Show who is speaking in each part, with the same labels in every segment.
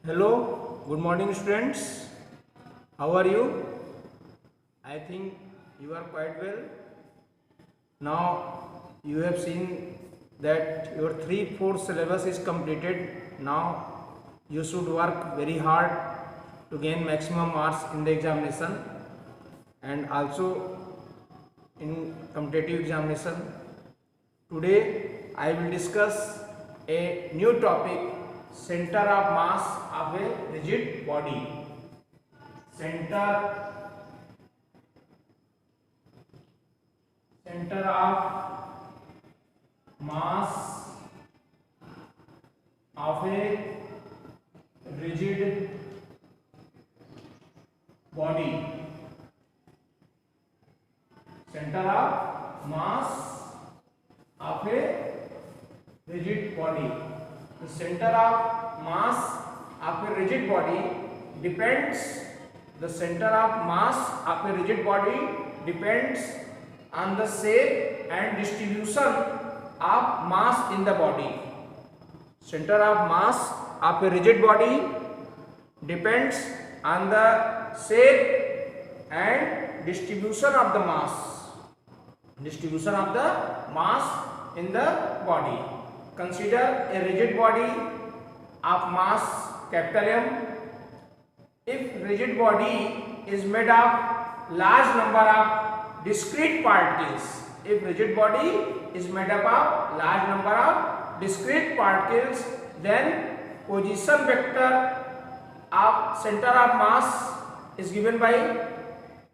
Speaker 1: Hello, good morning students. How are you? I think you are quite well. Now you have seen that your 3/4 syllabus is completed. Now you should work very hard to gain maximum marks in the examination and also in competitive examination. Today I will discuss a new topic, center of mass of a rigid body. Center of mass of a rigid body. Center of mass of a rigid body. The center of mass of a rigid body depends. The center of mass of a rigid body depends on the shape and distribution of mass in the body. Center of mass of a rigid body depends on the shape and distribution of the mass. Distribution of the mass in the body. Consider a rigid body of mass capital M. If rigid body is made of large number of discrete particles, if rigid body is made up of large number of discrete particles, then position vector of center of mass is given by,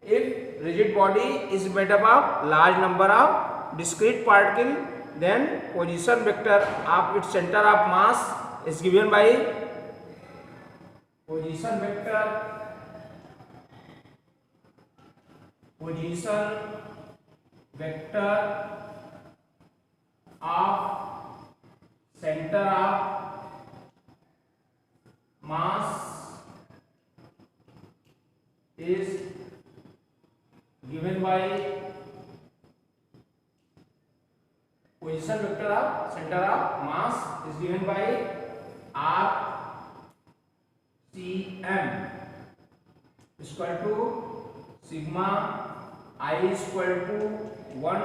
Speaker 1: if rigid body is made up of large number of discrete particles, then position vector of its center of mass is given by position vector of center of mass is given by position vector of center of mass is given by RCM equal to sigma I equal to 1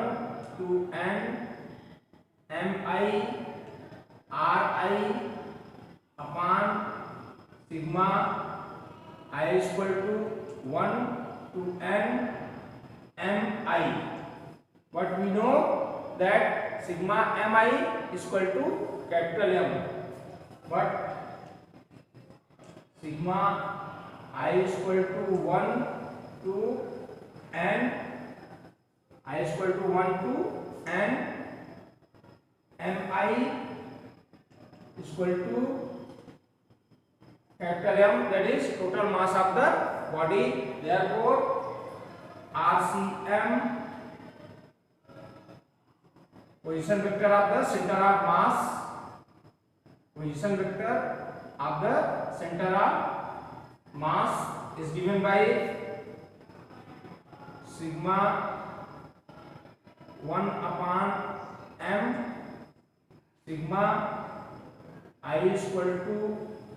Speaker 1: to n mi ri upon sigma I equal to 1 to n mi. But we know that sigma mi is equal to capital M, but sigma I is equal to 1 to n I is equal to 1 to n mi is equal to capital M, that is total mass of the body. Therefore RCM, position vector of the center of mass, position vector of the center of mass is given by sigma 1 upon m sigma I is equal to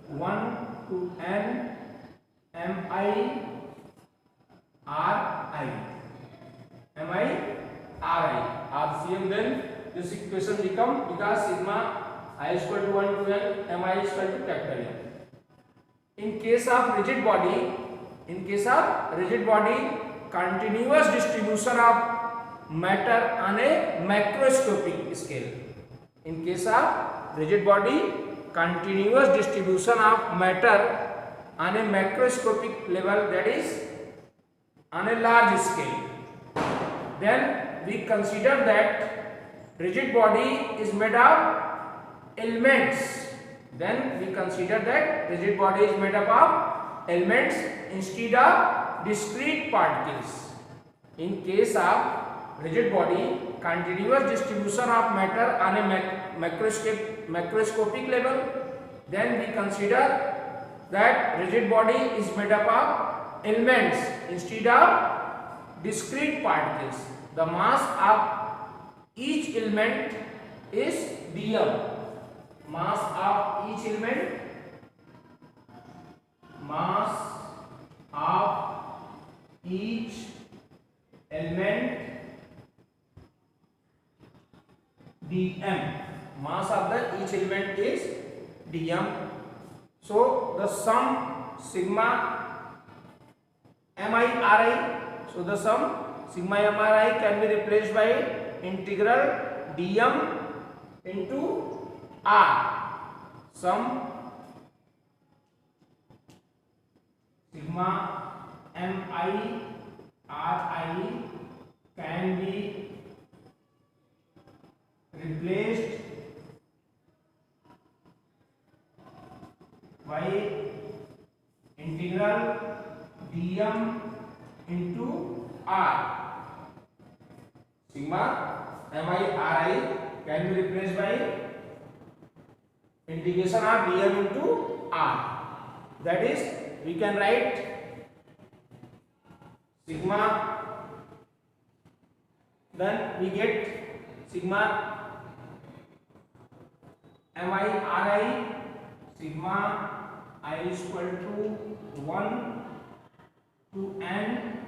Speaker 1: 1 to n mi ri RCM. Then this equation become, because sigma I is equal to 1 to n mi is equal to capital M. In case of rigid body, continuous distribution of matter on a macroscopic scale. In case of rigid body, continuous distribution of matter on a macroscopic level, that is on a large scale. Then we consider that rigid body is made of elements. Then we consider that rigid body is made up of elements instead of discrete particles. In case of rigid body, continuous distribution of matter on a macroscopic level, then we consider that rigid body is made up of elements instead of discrete particles. The mass of each element is dm. Mass of each element mass of each element dm. Mass of the each element is dm. So the sum sigma mi/ri, so the sum sigma mi/ri can be replaced by integral dm into r. Sum sigma mi/ri can be replaced by integral dm into r. Sigma mi/ri can be replaced by integration of dm into r. That is, we can write sigma, then we get sigma mi/ri, sigma I is equal to 1 to n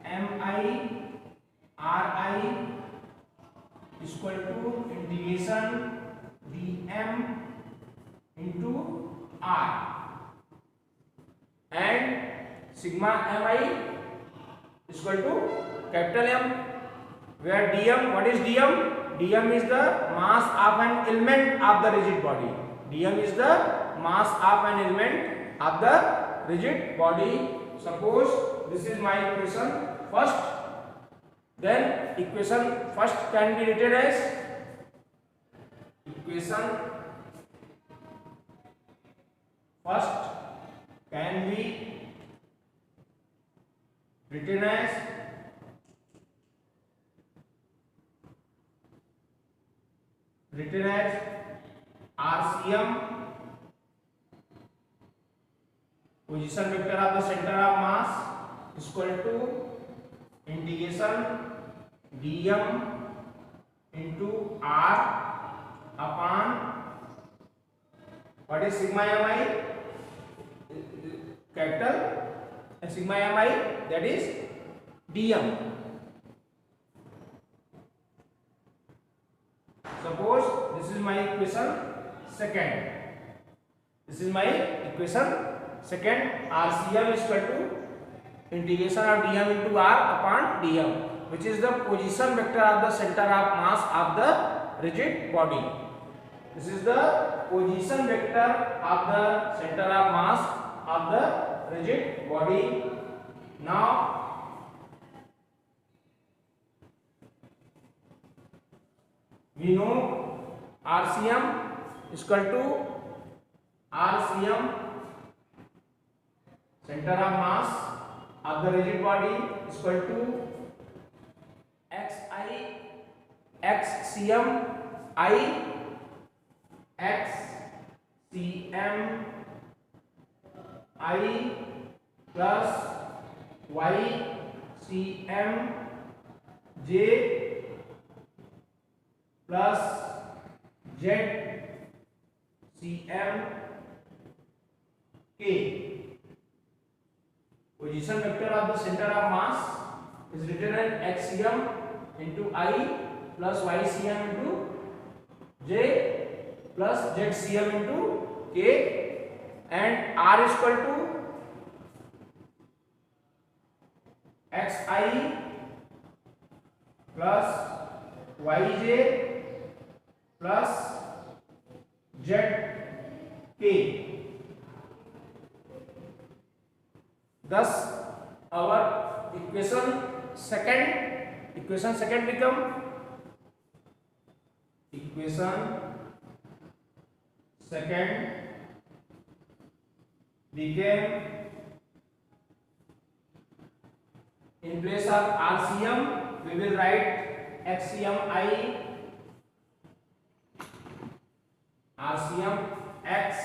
Speaker 1: mi/ri is equal to integration dm into r, and sigma mi is equal to capital M, where dm, what is dm? Dm is the mass of an element of the rigid body. Dm is the mass of an element of the rigid body. Suppose this is my equation first, then equation first can be written as equation first can be written as RCM, position vector of the center of mass, is equal to integration dm into r upon what is sigma mi, capital, and sigma mi, that is dm. Suppose this is my equation second. This is my equation second. RCM is equal to integration of dm into r upon dm, which is the position vector of the center of mass of the rigid body. This is the position vector of the center of mass of the rigid body. Now we know RCM is equal to RCM, center of mass of the rigid body, is equal to XCM I plus YCM J plus ZCM K. Position vector of the center of mass is written as XCM into I plus YCM into J plus ZCM into K, and R is equal to XI plus YJ plus ZK. Thus our equation second become equation second became, in place of RCM we will write XCMI, RCM X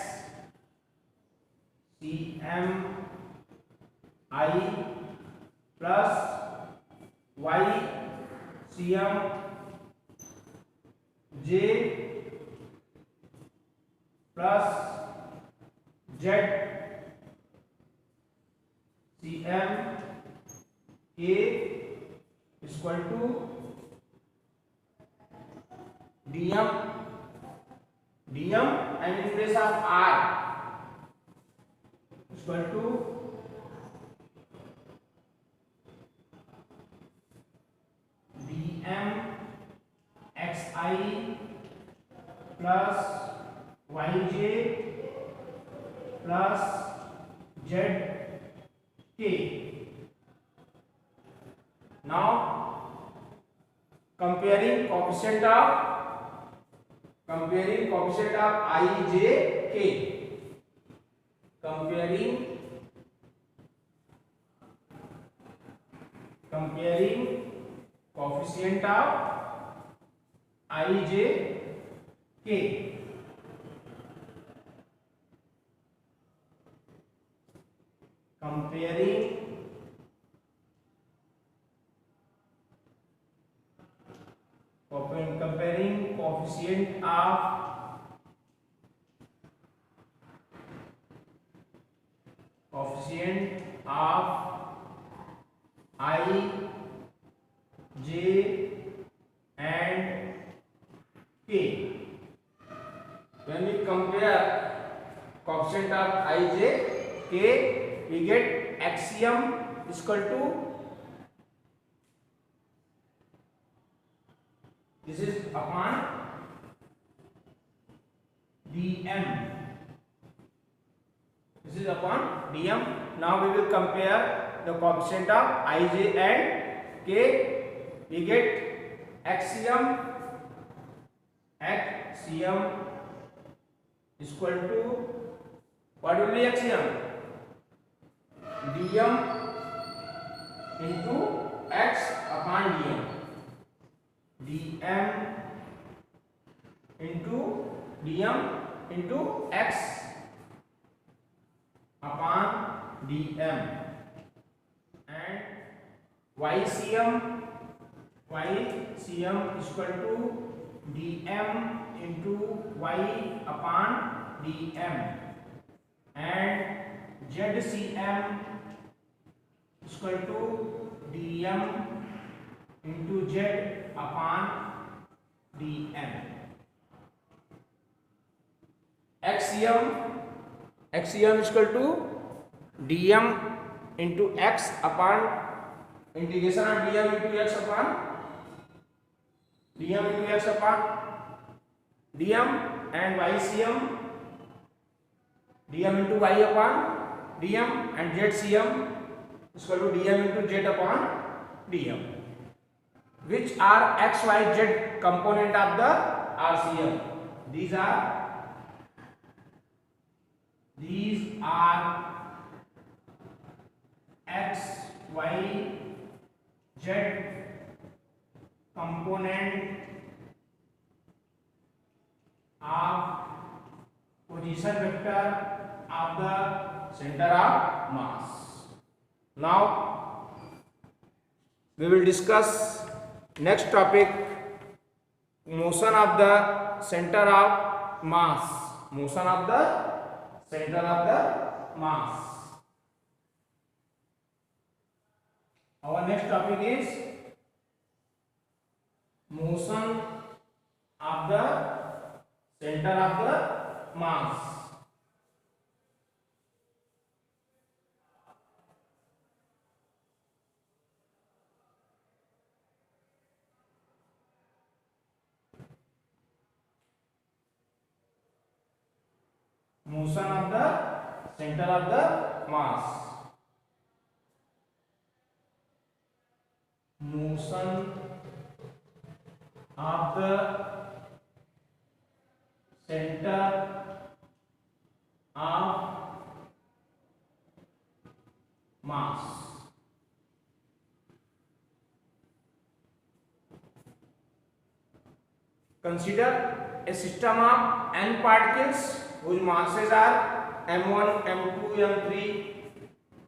Speaker 1: CMI plus YCM J plus ZK. dm, and in place of r equal to dm xi plus yj plus zk. Now comparing coefficient of I, j, k. Comparing coefficient of I, j, k. Comparing coefficient of I, j and k. When we compare coefficient of I, j, k, we get axiom is equal to, this is upon dm. This is upon dm. Now we will compare the coefficient of I, j and k. We get axiom is equal to, what will be axiom? dm into x upon dm. dm into x upon dm, and ycm is equal to dm into y upon dm, and zcm is equal to dm into z upon dm. axiom is equal to dm into x upon integration of dm into x upon dm, and ycm dm into y upon dm, and zcm is equal to dm into z upon dm, which are x, y, z component of the RCM. These are x, y, z component of position vector of the center of mass. Now we will discuss next topic, motion of the center of mass. Our next topic is motion of the center of the mass. Motion of the center of the mass. Motion of the center of mass. Consider a system of n particles whose masses are m1, m2, m3.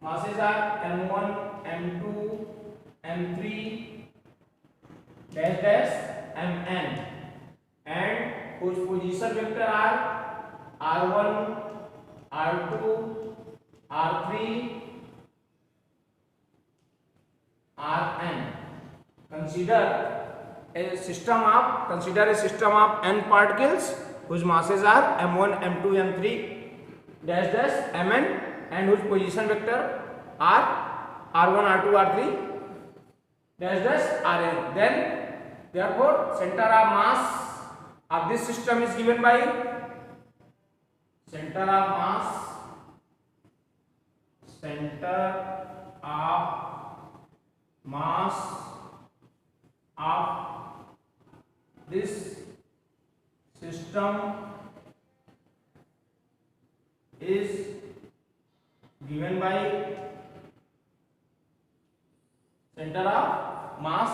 Speaker 1: Masses are m1, m2, m3 dash dash mn, and whose position vector are r1, r2, r3, rn. Consider a system of, consider a system of n particles whose masses are m1, m2, m3 dash dash mn and whose position vector are r1, r2, r3 dash dash rn. Then therefore center of mass of this system is given by center of mass of this system is given by center of mass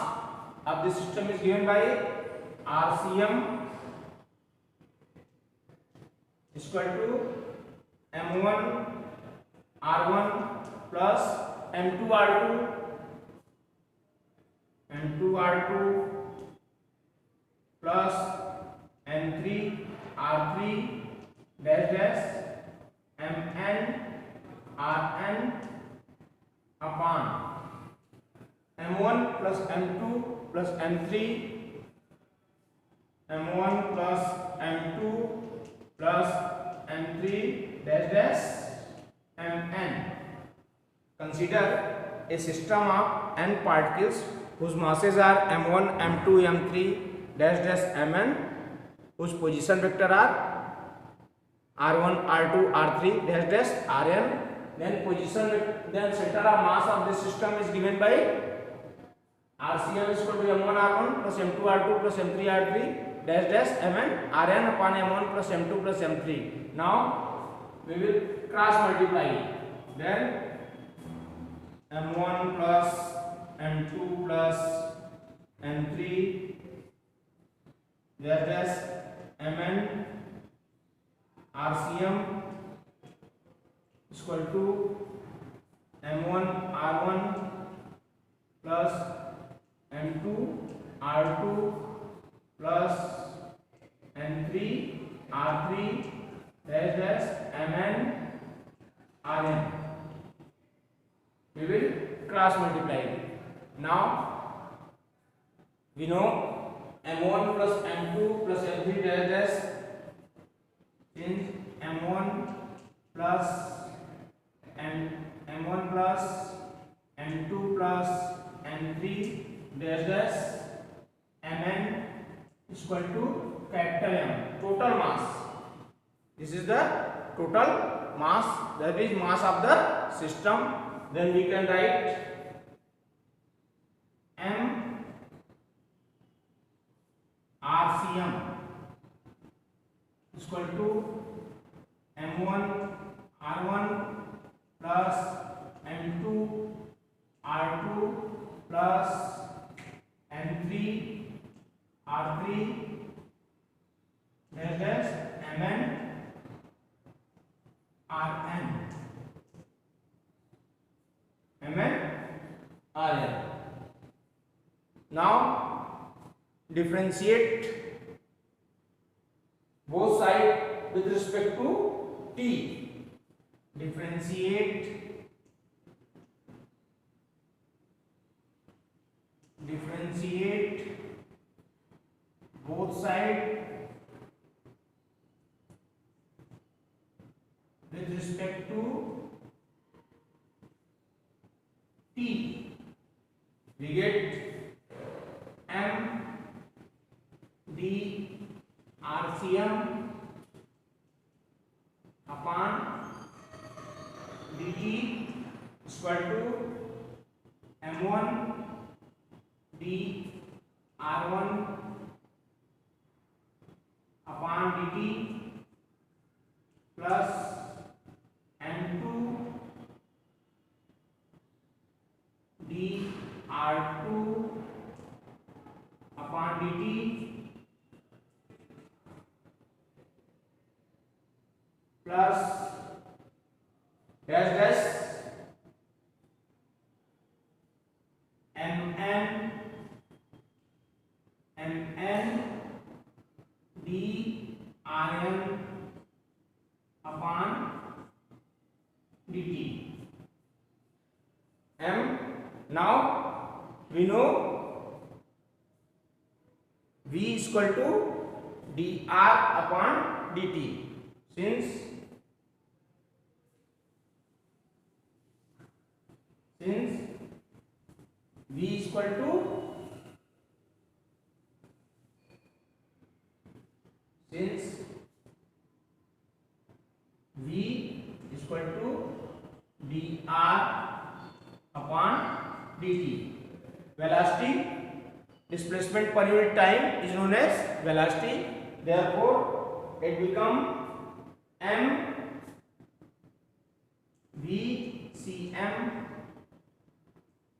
Speaker 1: of this system is given by RCM is equal to m1 r1 plus m2 r2 plus m3 r3 dash dash mn rn upon m1 plus m2 plus m3 m1 plus m2 plus m3 dash dash mn. Consider a system of n particles whose masses are m1, m2, m3 dash dash mn, whose position vector are r1, r2, r3 dash dash rn. Then center of mass of this system is given by RCM is equal to m1 r1 plus m2 r2 plus m3 r3 dash dash mn rn upon m1 plus m2 plus m3. Now we will cross multiply. Then m1 plus m2 plus m3 dash dash mn RCM is equal to m1 r1 plus m2 r2 plus m3 r3 dash dash mn rn. We will cross multiply. Now we know m1 plus m2 plus m3 dash dash, since m1 plus m1 plus m2 plus m3 dash dash mn is equal to capital M, total mass. This is the total mass, that is mass of the system. Then we can write m RCM is equal to m1 r1 plus m2 r2 plus m3 r3 dash dash mn rn. Now differentiate both sides with respect to t. Differentiate both sides with respect to t. We get m d RCM upon dt is equal to m1 d r1 upon dt plus m2 d r2 upon dt plus dash dash mn d rn upon dt. M. Now we know equal to dr upon dt. Since v equal to dr upon dt, velocity displacement per unit time is known as velocity. Therefore it become m vcm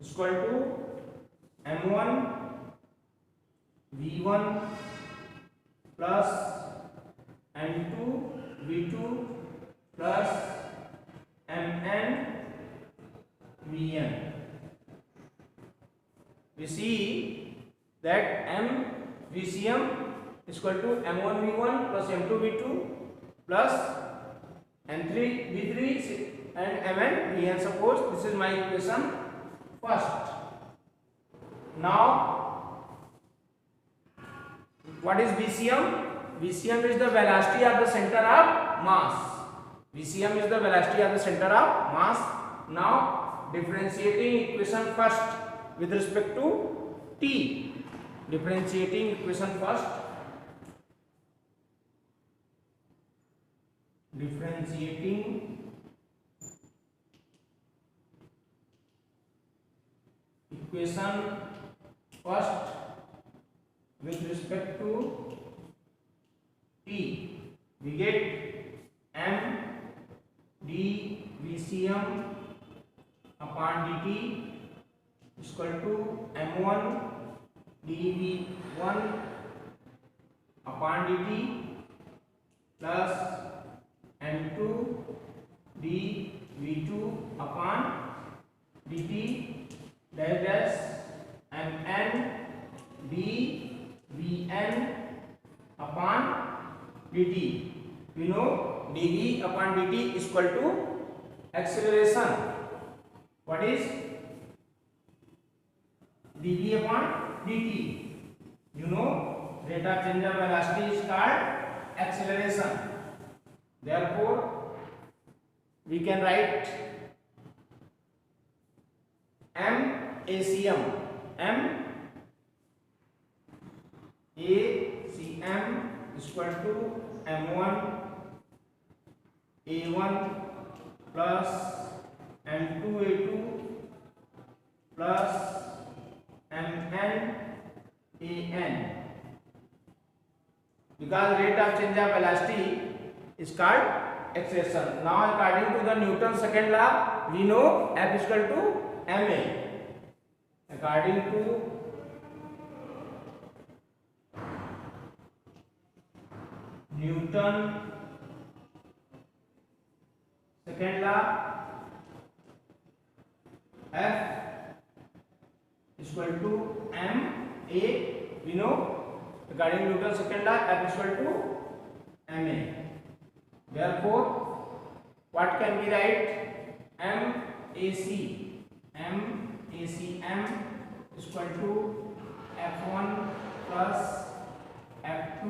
Speaker 1: equal to m1 v1 plus m2 v2 plus mn vn. We see that m vcm is equal to m1 v1 plus m2 v2 plus m3 v3 and mn vn. Suppose this is my equation first. Now what is vcm? Vcm is the velocity of the center of mass. Vcm is the velocity of the center of mass. Now differentiating equation first with respect to t. Differentiating equation first. Differentiating equation first with respect to t. We get m d vcm upon dt is equal to m1 dv1 upon dt plus m2 dv2 upon dt dash mn dvn upon dt. We know dv upon dt is equal to acceleration. What is dv upon dt? You know rate of change of velocity is called acceleration. Therefore we can write m acm. M acm is equal to m1 a1 plus m2 a2 plus mn an, because rate of change of velocity is called acceleration. Now according to the Newton's second law, we know F is equal to ma. According to Newton second law, F is equal to m a. We know regarding Newton's second law, F is equal to ma. Therefore what can we write? M acm is equal to f1 plus f2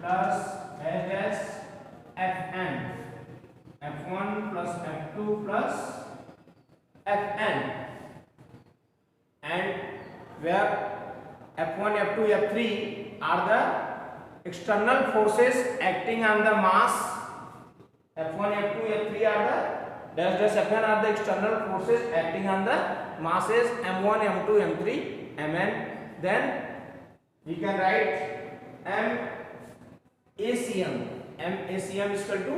Speaker 1: plus dash fn. f1 plus f2 plus fn, and where f1 f2 f3 are the external forces acting on the mass. f1 f2 f3 are the dash fn are the external forces acting on the masses m1 m2 m3 mn. Then we can write m acm. M acm is equal to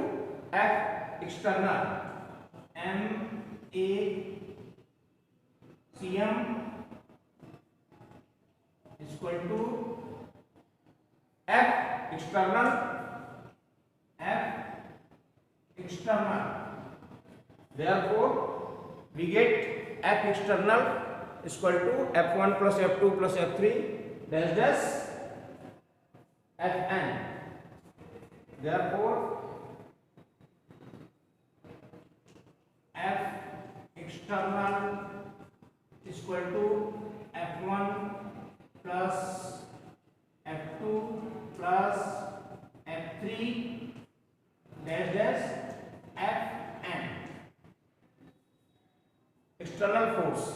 Speaker 1: f external. M acm is equal to f external. Therefore we get f external is equal to f1 plus f2 plus f3 dash fn. Therefore f external is equal to f1 plus f2 F2 plus F3 dash dash Fn. External force,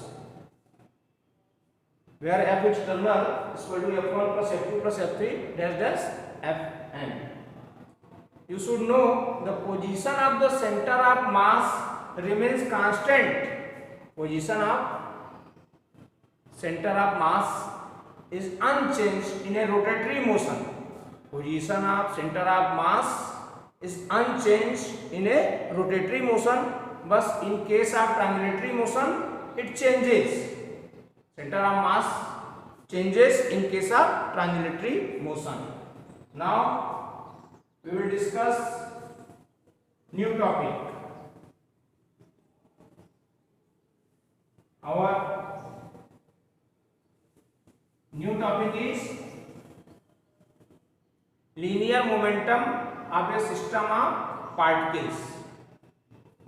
Speaker 1: where F external is equal to F1 plus F2 plus F3 dash dash Fn. You should know the position of the center of mass remains constant. Position of center of mass is unchanged in a rotatory motion. Position of center of mass is unchanged in a rotatory motion, but in case of triangulatory motion it changes. Center of mass changes in case of triangulatory motion. Now we will discuss new topic. Our new topic is linear momentum of a system of particles.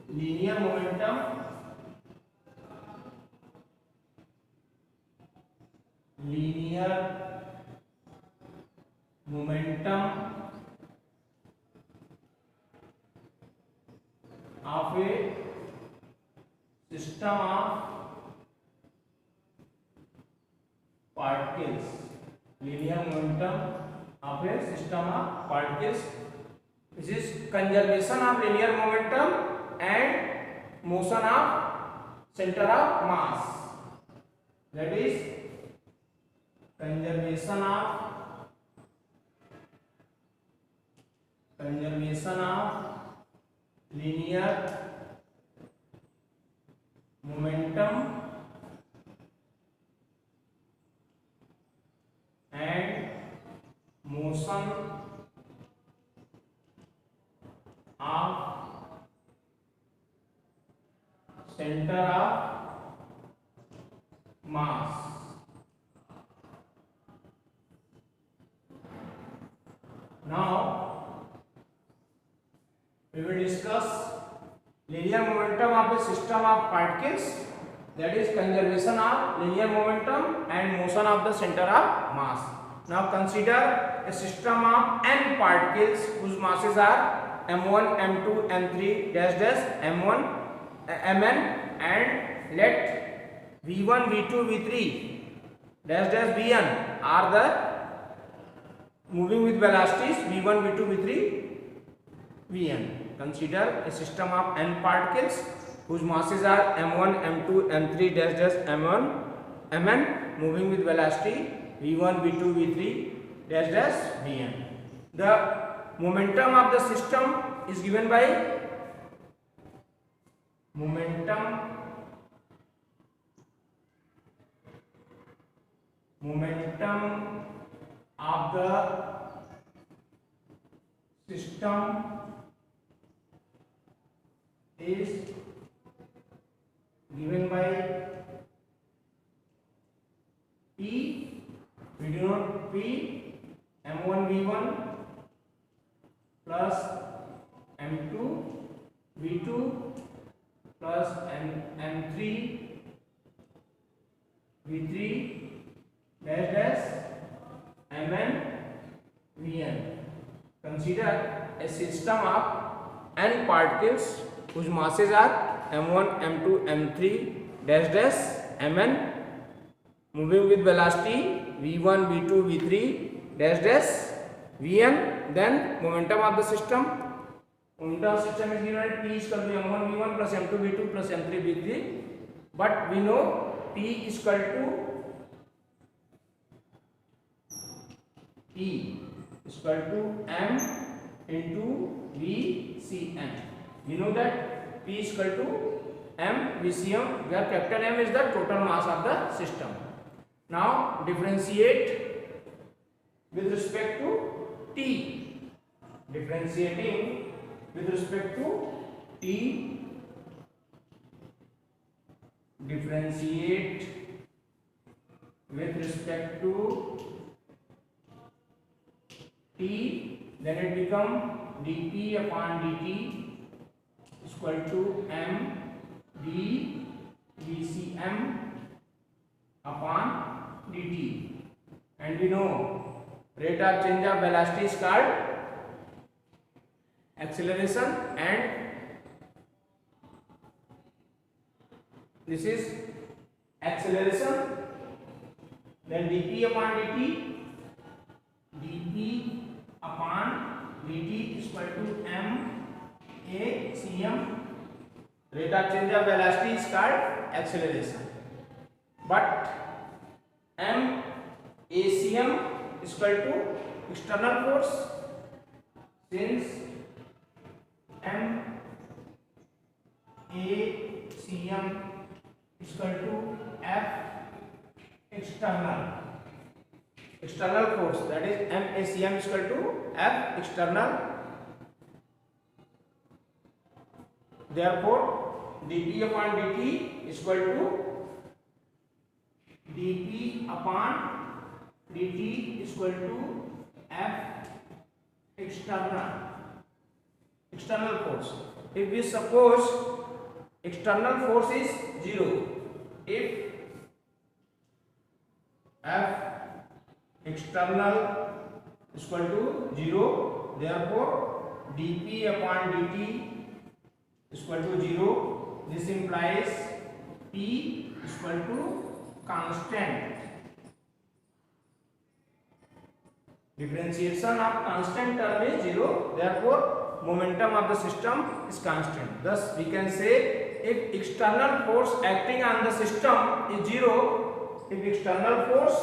Speaker 1: Linear momentum of a system of particles. Linear momentum of a system of particles. This is conservation of linear momentum and motion of center of mass. That is conservation of linear momentum and motion of center of mass. Now we will discuss linear momentum of a system of particles, that is conservation of linear momentum and motion of the center of mass. Now consider a system of n particles whose masses are m1, m2, m3 dash dash m1, mn, and let v1, v2, v3 dash dash vn are the moving with velocities v1, v2, v3, vn. Consider a system of n particles whose masses are m1, m2, m3 dash dash m1, mn, moving with velocity v1, v2, v3 dash dash vn. The momentum of the system is given by momentum of the system is given by P. We denote P m1 v1 plus m2 v2 plus m3 v3 dash dash mn vn. Consider a system of n particles whose masses are m1, m2, m3 dash dash mn, moving with velocity v1, v2, v3 dash dash vn. Then momentum of the system. Momentum of the system is given at p is equal to m1 v1 plus m2 v2 plus m3 v3. But we know p is equal to m into vcm. We know that p is equal to m vcm, where capital M is the total mass of the system. Now differentiate with respect to t. Differentiating with respect to t. Differentiate with respect to t, then it become dp upon dt is equal to m d vcm upon dt. And we know rate of change of velocity is called acceleration, and this is acceleration. Then dp upon dt is equal to m a cm. Rate of change of velocity is called acceleration, but m a cm is equal to external force, since m a cm is equal to f external force, that is m a cm is equal to f external. Therefore dp upon dt is equal to dp upon dt is equal to f external force. If we suppose external force is 0, if f external is equal to 0, therefore dp upon dt is equal to 0. This implies p is equal to constant. Differentiation of constant term is 0, therefore momentum of the system is constant. Thus we can say, if external force acting on the system is 0, if external force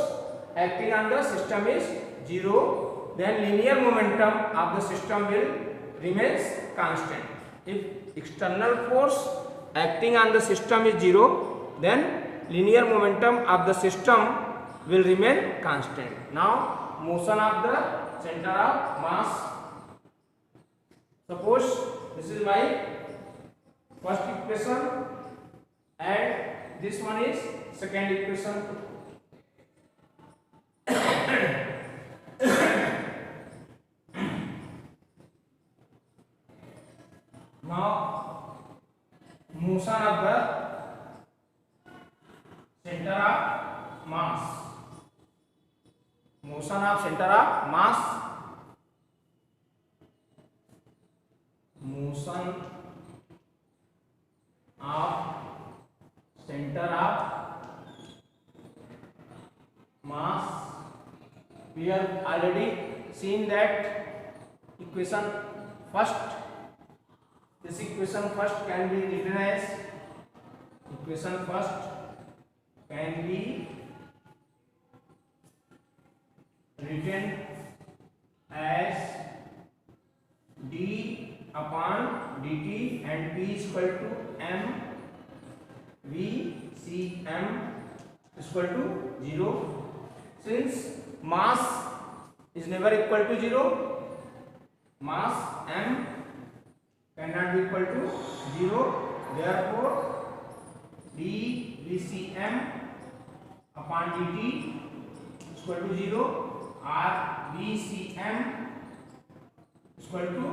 Speaker 1: acting on the system is 0, then linear momentum of the system will remains constant. If external force acting on the system is 0, then linear momentum of the system will remain constant. Now motion of the center of mass. Suppose this is my first equation and this one is second equation. Now motion of the center of mass. Motion of center of mass. Motion of center of mass. We have already seen that equation first. This equation first can be written as equation first can be written as d upon dt and p is equal to m v c m is equal to 0. Since mass is never equal to 0, mass m cannot be equal to 0, therefore d vcm upon dt is equal to 0 or vcm is equal to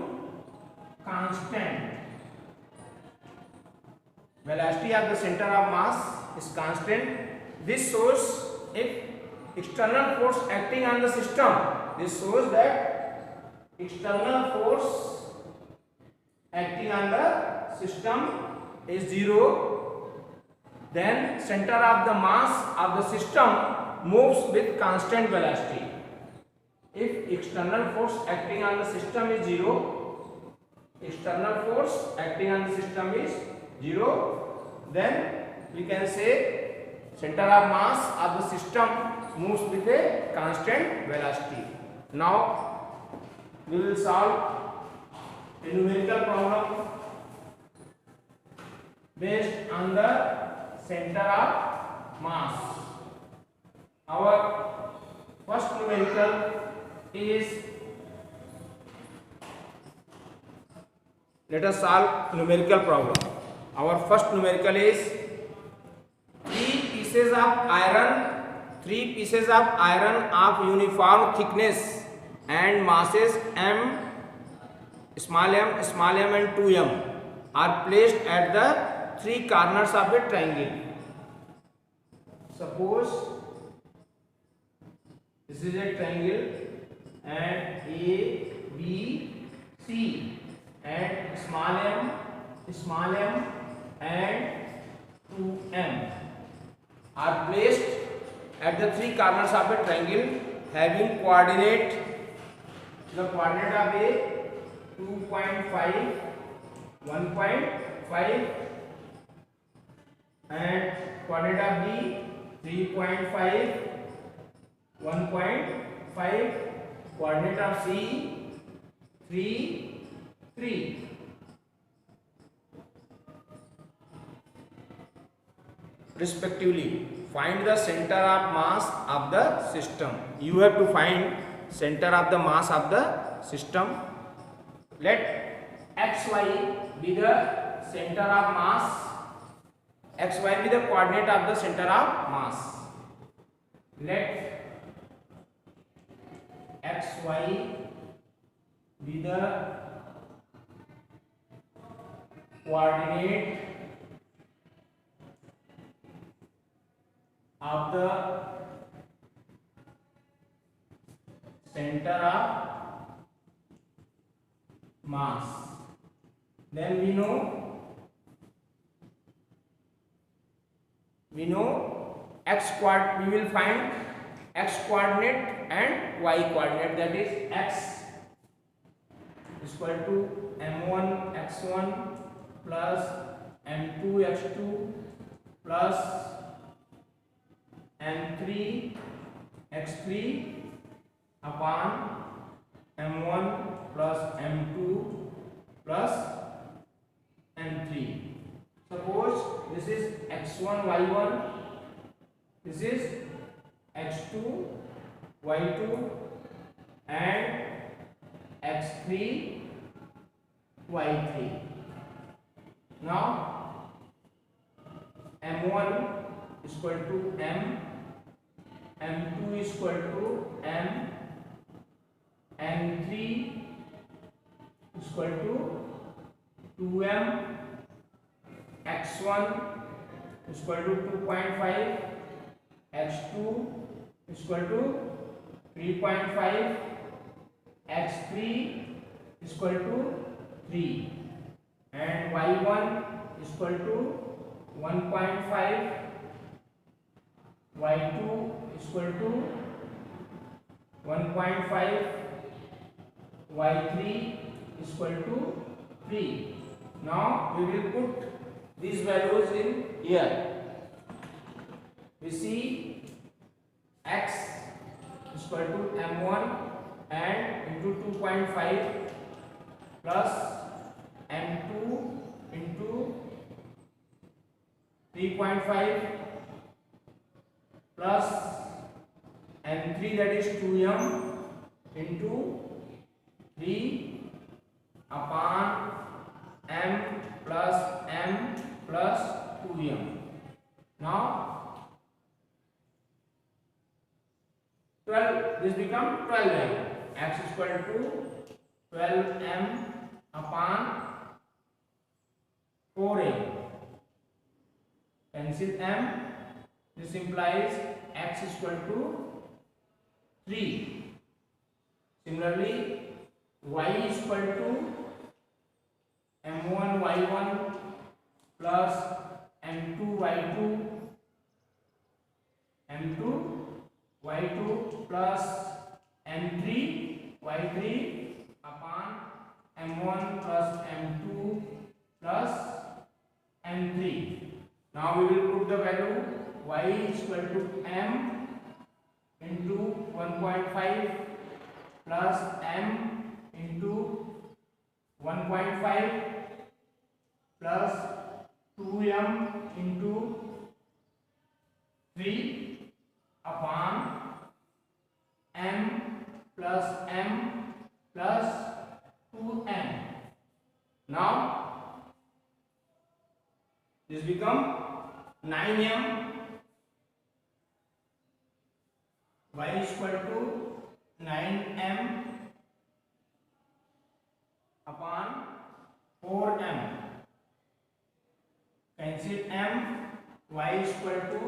Speaker 1: constant. Velocity of the center of mass is constant. This shows if external force acting on the system. This shows that external force acting on the system is 0, then center of the mass of the system moves with constant velocity. If external force acting on the system is 0, external force acting on the system is 0, then we can say center of mass of the system moves with a constant velocity. Now we will solve a numerical problem based on the center of mass. Our first numerical is, let us solve numerical problem. Our first numerical is three pieces of iron of uniform thickness and masses m, small m and 2m are placed at the three corners of a triangle. Suppose this is a triangle and A, B, C, and small m and 2m are placed at the three corners of a triangle having coordinate. The coordinate of A 2.5, 1.5, and coordinate of B 3.5, 1.5, coordinate of C 3, 3. Respectively. Find the center of mass of the system. You have to find center of the mass of the system. Let xy be the center of mass. Xy be the coordinate of the center of mass. Let xy be the coordinate of the center of mass. Then we know x coordinate. We will find x coordinate and y coordinate, that is x is equal to m1 x1 plus m2 x2 plus m3 x3 upon m1 plus m2 plus m3. Suppose this is x1 y1, this is x2 y2 and x3 y3. Now m1 is equal to m, m2 is equal to m, m3 is equal to 2m, x1 is equal to 2.5, x2 is equal to 3.5, x3 is equal to 3, and y1 is equal to 1.5, y2 is equal to 1.5, y3 is equal to 3. Now we will put these values in here. We see x is equal to m1 and into 2.5 plus m2 into 3.5 plus m3, that is 2m into 3 upon m plus 2m. Now 12, this become 12m. X is equal to 12m upon 4m. Cancel m. This implies x is equal to 3. Similarly, y is equal to m1 y1 plus m2 y2, m2 y2 plus m3 y3 upon m1 plus m2 plus m3. Now we will put the value y is equal to m into 1.5 plus m into 1.5 plus 2m into 3 upon m plus 2m. Now this become 9m. Y is equal to 9m upon 4m. Cancel m. Y is equal to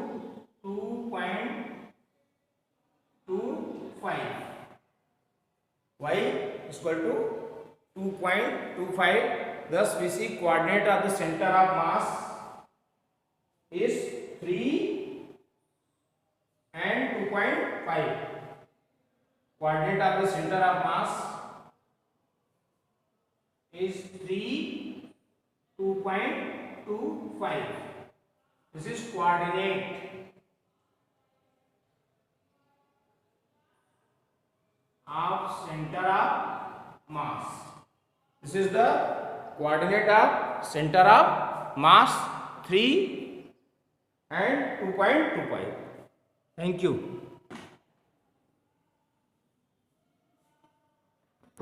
Speaker 1: 2.25. y equal to 2.25. Thus we see coordinate of the center of mass is 3 and 2.5. Coordinate of the center of mass is 3, 2.25. This is coordinate of center of mass. This is the coordinate of center of mass 3 and 2.25. Thank you.